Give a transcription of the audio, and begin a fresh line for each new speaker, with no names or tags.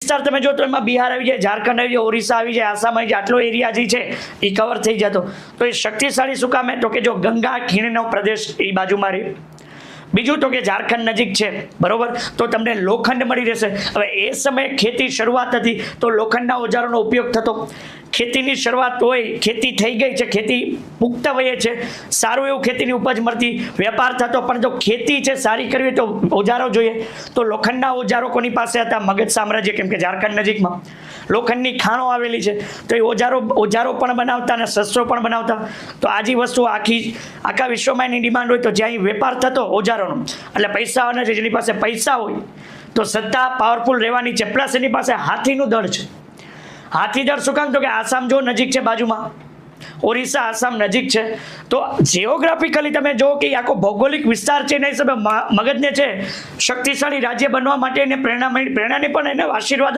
વિસ્તાર તમે જો તો એમાં બિહાર આવી જાય, ઝારખંડ આવી જાય, ઓરિસ્સા આવી જાય, આસામ આવી જાય, આટલો એરિયા જે છે એ કવર થઈ જતો. તો એ શક્તિશાળી શું કામ? તો કે જો ગંગા ખીણનો પ્રદેશ એ બાજુમાં રહે. બીજું તો કે ઝારખંડ નજીક છે, બરોબર, તો તમને લોખંડ મળી રહેશે. હવે એ સમયે ખેતી શરૂઆત હતી તો લોખંડના ઓજારોનો ઉપયોગ થતો. ખેતીની શરૂઆત હોય, ખેતી થઈ ગઈ છે, ખેતી પુખ્ત વયે છે, સારું એવું ખેતીની ઉપજ મળતી, વેપાર થતો. પણ જો ખેતી છે સારી કરવી તો ઓજારો જોઈએ. તો લોખંડના ઓજારો કોની પાસે હતા? મગધ સામ્રાજ્ય, કેમ કે ઝારખંડ નજીકમાં લોખંડની ખાણો આવેલી છે. તો એ ઓજારો પણ બનાવતા અને શસ્ત્રો પણ બનાવતા. તો આ જે વસ્તુ આખા વિશ્વમાં એની ડિમાન્ડ હોય તો જ્યાં વેપાર થતો ઓજારોનો, એટલે પૈસા અને જેની પાસે પૈસા હોય તો સત્તા પાવરફુલ રહેવાની છે. પ્લસ એની પાસે હાથીનું દળ છે. હાથી દળ શું કામ? તો કે આસામ જો નજીક છે, બાજુમાં ઓરિસ્સા, આસામ નજીક છે. તો જીઓગ્રાફિકલી તમે જો કે આખો ભૌગોલિક વિસ્તાર છે એના હિસાબે મગધને છે શક્તિશાળી રાજ્ય બનવા માટે એને પ્રેરણાની પણ એને આશીર્વાદ